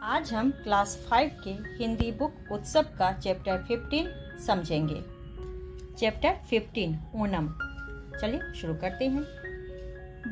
आज हम क्लास 5 के हिंदी बुक उत्सव का चैप्टर 15 समझेंगे। चैप्टर 15 ओणम। चलिए शुरू करते हैं।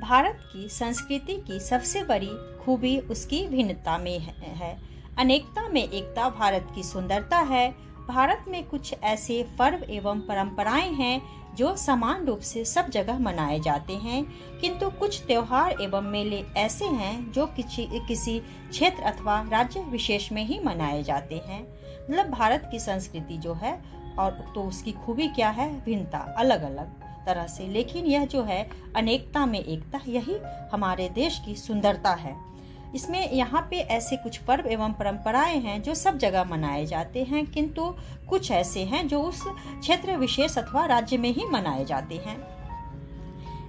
भारत की संस्कृति की सबसे बड़ी खूबी उसकी भिन्नता में है। अनेकता में एकता भारत की सुंदरता है। भारत में कुछ ऐसे पर्व एवं परंपराएं हैं जो समान रूप से सब जगह मनाए जाते हैं, किंतु कुछ त्योहार एवं मेले ऐसे हैं जो किसी क्षेत्र अथवा राज्य विशेष में ही मनाए जाते हैं। मतलब भारत की संस्कृति जो है और तो उसकी खूबी क्या है, भिन्नता, अलग अलग तरह से, लेकिन यह जो है अनेकता में एकता, यही हमारे देश की सुंदरता है। इसमें यहाँ पे ऐसे कुछ पर्व एवं परंपराएं हैं जो सब जगह मनाए जाते हैं, किंतु कुछ ऐसे हैं जो उस क्षेत्र विशेष अथवा राज्य में ही मनाए जाते हैं।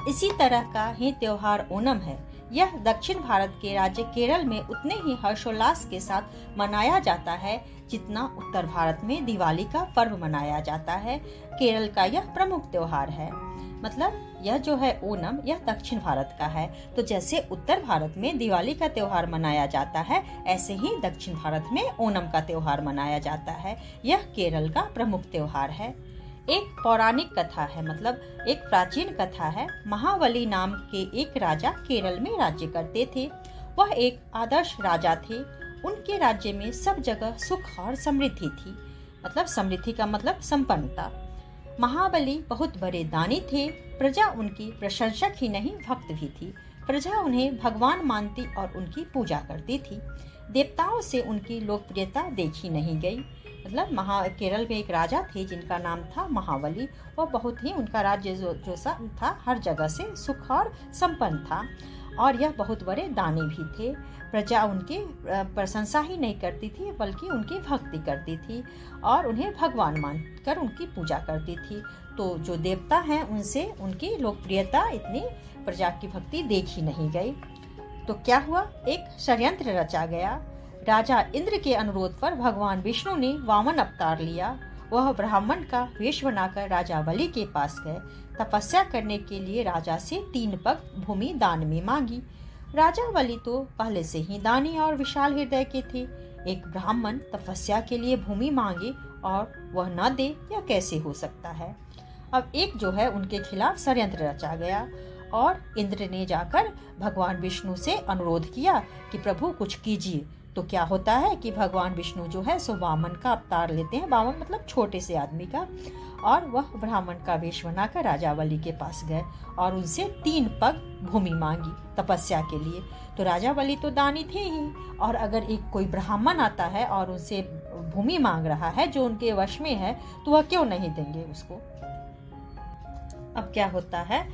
इसी तरह का ही त्योहार ओणम है। यह दक्षिण भारत के राज्य केरल में उतने ही हर्षोल्लास के साथ मनाया जाता है जितना उत्तर भारत में दिवाली का पर्व मनाया जाता है। केरल का यह प्रमुख त्योहार है। मतलब यह जो है ओणम, यह दक्षिण भारत का है। तो जैसे उत्तर भारत में दिवाली का त्योहार मनाया जाता है, ऐसे ही दक्षिण भारत में ओणम का त्योहार मनाया जाता है। यह केरल का प्रमुख त्योहार है। एक पौराणिक कथा है, मतलब एक प्राचीन कथा है। महाबली नाम के एक राजा केरल में राज्य करते थे। वह एक आदर्श राजा थे। उनके राज्य में सब जगह सुख और समृद्धि थी। मतलब समृद्धि का मतलब संपन्नता। महाबली बहुत बड़े दानी थे। प्रजा उनकी प्रशंसक ही नहीं, भक्त भी थी। प्रजा उन्हें भगवान मानती और उनकी पूजा करती थी। देवताओं से उनकी लोकप्रियता देखी नहीं गई। मतलब केरल में एक राजा थे जिनका नाम था महाबली। वह बहुत ही, उनका राज्य जो सा था हर जगह से सुख और संपन्न था, और यह बहुत बड़े दानी भी थे। प्रजा उनकी प्रशंसा ही नहीं करती थी, बल्कि उनकी भक्ति करती थी और उन्हें भगवान मानकर उनकी पूजा करती थी। तो जो देवता हैं उनसे उनकी लोकप्रियता, इतनी प्रजा की भक्ति देखी नहीं गई। तो क्या हुआ, एक षड्यंत्र रचा गया। राजा इंद्र के अनुरोध पर भगवान विष्णु ने वामन अवतार लिया। वह ब्राह्मण का वेश बनाकर राजा बलि के पास गए। तपस्या करने के लिए राजा से 3 पग भूमि दान में मांगी। राजा बलि तो पहले से ही दानी और विशाल हृदय के थे। एक ब्राह्मण तपस्या के लिए भूमि मांगे और वह न दे, यह कैसे हो सकता है। अब एक जो है उनके खिलाफ षड्यंत्र रचा गया और इंद्र ने जाकर भगवान विष्णु से अनुरोध किया कि प्रभु कुछ कीजिए। तो क्या होता है कि भगवान विष्णु जो है सो वामन का अवतार लेते हैं। वामन मतलब छोटे से आदमी का, और वह ब्राह्मण का वेश बनाकर राजा बलि के पास गए और उनसे 3 पग भूमि मांगी तपस्या के लिए। तो राजा बलि तो दानी थे ही, और अगर एक कोई ब्राह्मण आता है और उनसे भूमि मांग रहा है जो उनके वश में है, तो वह क्यों नहीं देंगे उसको। अब क्या होता है,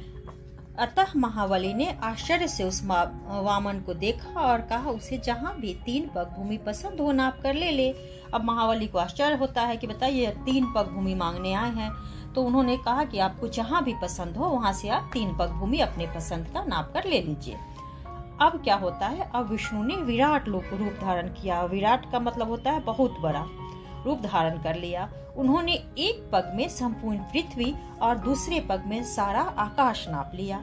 अतः महाबली ने आश्चर्य से उस वामन को देखा और कहा उसे जहाँ भी 3 पग भूमि पसंद हो नाप कर ले ले। अब महाबली को आश्चर्य होता है कि बताइए 3 पग भूमि मांगने आए हैं। तो उन्होंने कहा कि आपको जहाँ भी पसंद हो वहाँ से आप 3 पग भूमि अपने पसंद का नाप कर ले लीजिए। अब क्या होता है, अब विष्णु ने विराट रूप धारण किया। विराट का मतलब होता है बहुत बड़ा रूप धारण कर लिया। उन्होंने एक पग में संपूर्ण पृथ्वी और दूसरे पग में सारा आकाश नाप लिया।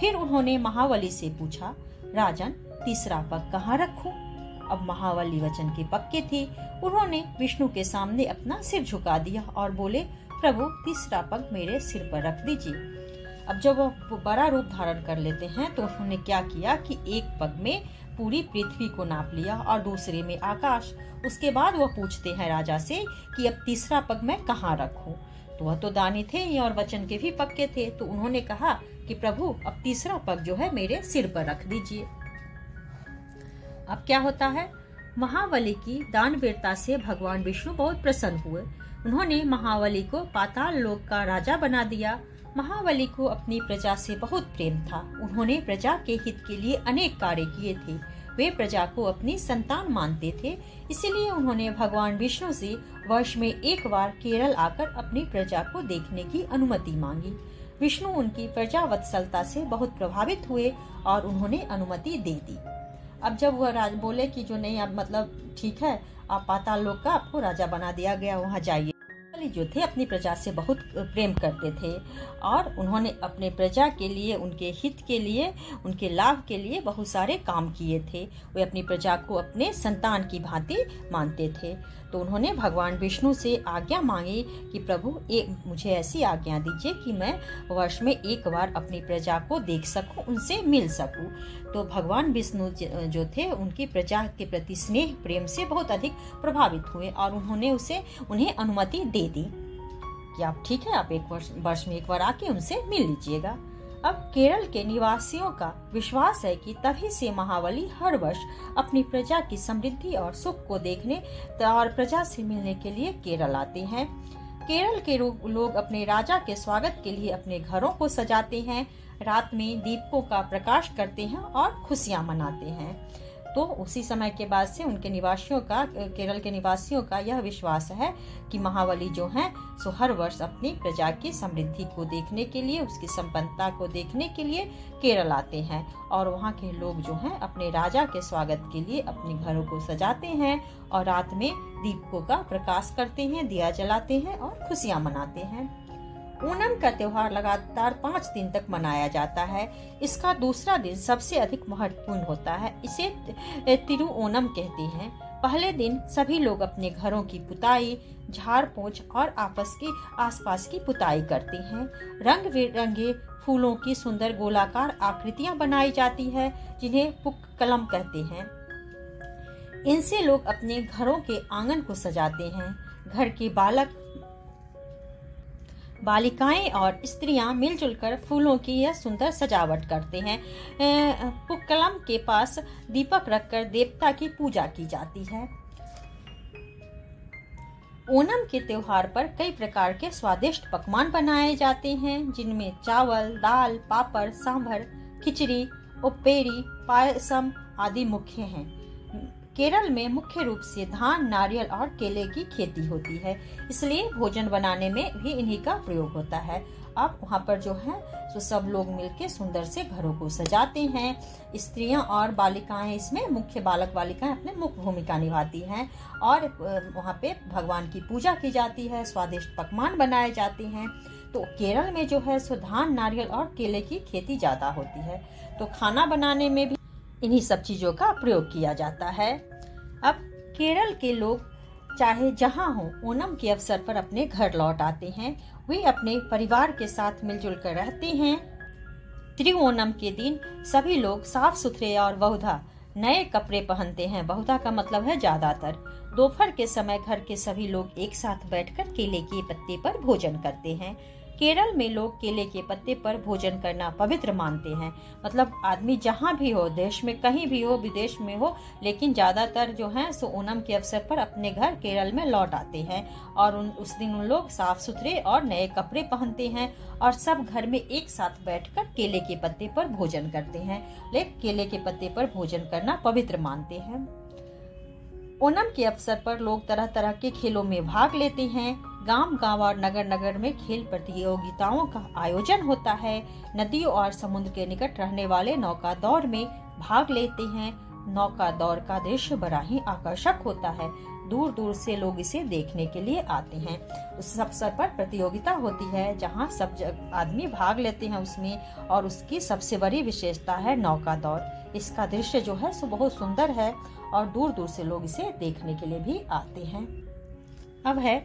फिर उन्होंने महाबली से पूछा, राजन तीसरा पग कहाँ रखूं? अब महाबली वचन के पक्के थे। उन्होंने विष्णु के सामने अपना सिर झुका दिया और बोले, प्रभु तीसरा पग मेरे सिर पर रख दीजिए। अब जब वह बड़ा रूप धारण कर लेते हैं तो उन्होंने क्या किया कि एक पग में पूरी पृथ्वी को नाप लिया और दूसरे में आकाश। उसके बाद वह पूछते हैं राजा से कि अब तीसरा पग मैं कहाँ रखूं। तो वह तो दानी थे ही और वचन के भी पक्के थे। तो उन्होंने कहा कि प्रभु अब तीसरा पग जो है मेरे सिर पर रख दीजिए। अब क्या होता है, महाबली की दानवीरता से भगवान विष्णु बहुत प्रसन्न हुए। उन्होंने महाबली को पाताल लोक का राजा बना दिया। महाबली को अपनी प्रजा से बहुत प्रेम था। उन्होंने प्रजा के हित के लिए अनेक कार्य किए थे। वे प्रजा को अपनी संतान मानते थे। इसलिए उन्होंने भगवान विष्णु से वर्ष में एक बार केरल आकर अपनी प्रजा को देखने की अनुमति मांगी। विष्णु उनकी प्रजा वत्सलता से बहुत प्रभावित हुए और उन्होंने अनुमति दे दी। अब जब वह राज बोले कि जो नहीं, अब मतलब ठीक है, आप पाताल लोक का आपको राजा बना दिया गया, वहाँ जाइए। जो थे अपनी प्रजा से बहुत प्रेम करते थे और उन्होंने अपने प्रजा के लिए, उनके हित के लिए, उनके लाभ के लिए बहुत सारे काम किए थे। वे अपनी प्रजा को अपने संतान की भांति मानते थे। तो उन्होंने भगवान विष्णु से आज्ञा मांगी कि प्रभु मुझे ऐसी आज्ञा दीजिए कि मैं वर्ष में एक बार अपनी प्रजा को देख सकूं, उनसे मिल सकूं। तो भगवान विष्णु जो थे उनकी प्रजा के प्रति स्नेह प्रेम से बहुत अधिक प्रभावित हुए और उन्होंने उन्हें अनुमति दे दी कि आप ठीक है, आप एक वर्ष में एक बार आके उनसे मिल लीजिएगा। अब केरल के निवासियों का विश्वास है कि तभी से महाबली हर वर्ष अपनी प्रजा की समृद्धि और सुख को देखने और प्रजा से मिलने के लिए केरल आते हैं। केरल के लोग अपने राजा के स्वागत के लिए अपने घरों को सजाते हैं, रात में दीपकों का प्रकाश करते हैं और खुशियां मनाते हैं। तो उसी समय के बाद से उनके निवासियों का, केरल के निवासियों का यह विश्वास है कि महाबली जो हैं सो हर वर्ष अपनी प्रजा की समृद्धि को देखने के लिए, उसकी संपन्नता को देखने के लिए केरल आते हैं और वहाँ के लोग जो हैं अपने राजा के स्वागत के लिए अपने घरों को सजाते हैं और रात में दीपकों का प्रकाश करते हैं, दिया जलाते हैं और खुशियां मनाते हैं। ओणम का त्योहार लगातार 5 दिन तक मनाया जाता है। इसका दूसरा दिन सबसे अधिक महत्वपूर्ण होता है। इसे तिरुओणम कहते हैं। पहले दिन सभी लोग अपने घरों की पुताई, झाड़ पोंछ और आसपास की पुताई करते हैं। रंग बिरंगे फूलों की सुंदर गोलाकार आकृतियां बनाई जाती है जिन्हें पुक्कलम कहते हैं। इनसे लोग अपने घरों के आंगन को सजाते हैं। घर के बालिकाएं और स्त्रियां मिलजुल कर फूलों की यह सुंदर सजावट करते हैं। पुक्कलम के पास दीपक रखकर देवता की पूजा की जाती है। ओणम के त्योहार पर कई प्रकार के स्वादिष्ट पकवान बनाए जाते हैं जिनमें चावल, दाल, पापड़, सांभर, खिचड़ी, उप्पेरी, पायसम आदि मुख्य हैं। केरल में मुख्य रूप से धान, नारियल और केले की खेती होती है, इसलिए भोजन बनाने में भी इन्हीं का प्रयोग होता है। अब वहाँ पर जो है तो सब लोग मिलके सुंदर से घरों को सजाते हैं। स्त्रियां और बालिकाएं, इसमें मुख्य बालक बालिकाएं अपने मुख्य भूमिका निभाती हैं और वहाँ पे भगवान की पूजा की जाती है, स्वादिष्ट पकवान बनाए जाते हैं। तो केरल में जो है सो धान, नारियल और केले की खेती ज्यादा होती है, तो खाना बनाने में भी इन्हीं सब चीजों का प्रयोग किया जाता है। अब केरल के लोग चाहे जहां हो, ओणम के अवसर पर अपने घर लौट आते हैं। वे अपने परिवार के साथ मिलजुल कर रहते हैं। त्रिओणम के दिन सभी लोग साफ सुथरे और बहुधा नए कपड़े पहनते हैं। बहुधा का मतलब है ज्यादातर। दोपहर के समय घर के सभी लोग एक साथ बैठकर केले के पत्ते पर भोजन करते हैं। केरल में लोग केले के पत्ते पर भोजन करना पवित्र मानते हैं। मतलब आदमी जहाँ भी हो, देश में कहीं भी हो, विदेश में हो, लेकिन ज्यादातर जो है सो ओणम के अवसर पर अपने घर केरल में लौट आते हैं और उस दिन उन लोग साफ सुथरे और नए कपड़े पहनते हैं और सब घर में एक साथ बैठकर केले के पत्ते पर भोजन करते हैं। लेकिन केले के पत्ते पर भोजन करना पवित्र मानते हैं। ओणम के अवसर पर लोग तरह तरह के खेलों में भाग लेते हैं। गांव-गांव और नगर-नगर में खेल प्रतियोगिताओं का आयोजन होता है। नदियों और समुद्र के निकट रहने वाले नौका दौड़ में भाग लेते हैं। नौका दौड़ का दृश्य बड़ा ही आकर्षक होता है। दूर दूर से लोग इसे देखने के लिए आते हैं। उस अवसर पर प्रतियोगिता होती है जहां सब आदमी भाग लेते हैं उसमें, और उसकी सबसे बड़ी विशेषता है नौका दौड़। इसका दृश्य जो है सो बहुत सुंदर है और दूर दूर से लोग इसे देखने के लिए भी आते हैं। अब है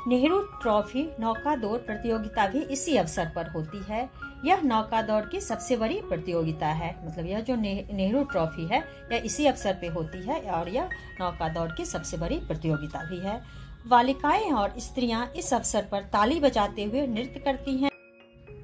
नेहरू ट्रॉफी नौका दौड़ प्रतियोगिता भी इसी अवसर पर होती है। यह नौका दौड़ की सबसे बड़ी प्रतियोगिता है। मतलब यह जो नेहरू ट्रॉफी है यह इसी अवसर पे होती है और यह नौका दौड़ की सबसे बड़ी प्रतियोगिता भी है। बालिकाएं और स्त्रियां इस अवसर पर ताली बजाते हुए नृत्य करती हैं।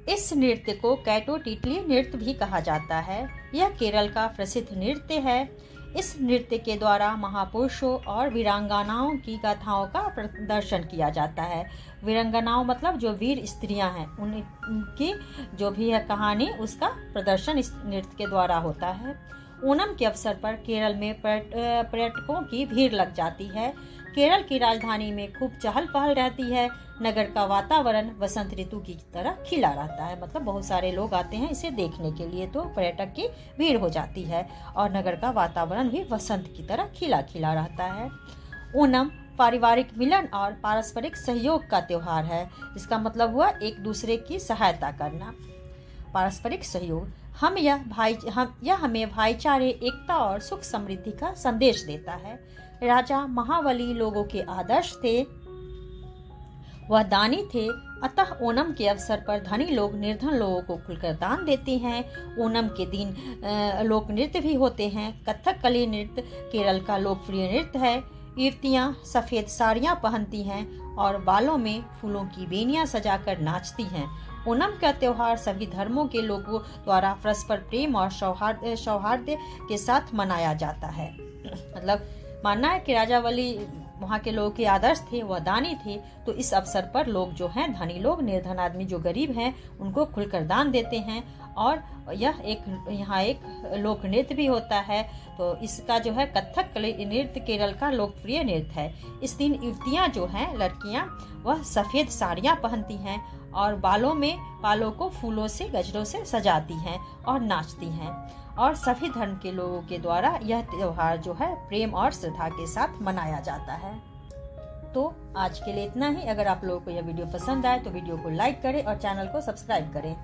इस नृत्य को कैटोटिटली नृत्य भी कहा जाता है। यह केरल का प्रसिद्ध नृत्य है। इस नृत्य के द्वारा महापुरुषों और वीरांगनाओं की गाथाओं का प्रदर्शन किया जाता है। वीरांगनाओं मतलब जो वीर स्त्रियां हैं, उनकी जो भी है कहानी, उसका प्रदर्शन इस नृत्य के द्वारा होता है। ओणम के अवसर पर केरल में पर्यटकों की भीड़ लग जाती है। केरल की राजधानी में खूब चहल पहल रहती है। नगर का वातावरण वसंत ऋतु की तरह खिला रहता है। मतलब बहुत सारे लोग आते हैं इसे देखने के लिए, तो पर्यटक की भीड़ हो जाती है और नगर का वातावरण भी वसंत की तरह खिला खिला रहता है। ओणम पारिवारिक मिलन और पारस्परिक सहयोग का त्योहार है। इसका मतलब हुआ एक दूसरे की सहायता करना। पारस्परिक सहयोग यह हमें भाईचारे, एकता और सुख समृद्धि का संदेश देता है। राजा महाबली लोगों के आदर्श थे, वह दानी थे, अतः ओणम के अवसर पर धनी लोग निर्धन लोगों को खुलकर दान देते हैं। ओणम के दिन लोक नृत्य भी होते हैं। कथकली नृत्य केरल का लोकप्रिय नृत्य है। युवतियां सफेद साड़ियां पहनती हैं और बालों में फूलों की बेनियां सजाकर नाचती हैं। ओणम का त्योहार सभी धर्मों के लोगों द्वारा परस्पर प्रेम और सौहार्द के साथ मनाया जाता है। मतलब मानना है कि राजा बलि वहाँ के लोगों के आदर्श थे, वह दानी थे, तो इस अवसर पर लोग जो हैं, धनी लोग, निर्धन आदमी जो गरीब हैं, उनको खुलकर दान देते हैं। और यहाँ एक लोक नृत्य भी होता है। तो इसका जो है कथक नृत्य केरल का लोकप्रिय नृत्य है। इस दिन युवतियाँ जो हैं, लड़कियाँ, वह सफेद साड़ियाँ पहनती हैं और बालों को फूलों से, गजरों से सजाती हैं और नाचती हैं। और सभी धर्म के लोगों के द्वारा यह त्योहार जो है प्रेम और श्रद्धा के साथ मनाया जाता है। तो आज के लिए इतना ही। अगर आप लोगों को यह वीडियो पसंद आए तो वीडियो को लाइक करें और चैनल को सब्सक्राइब करें।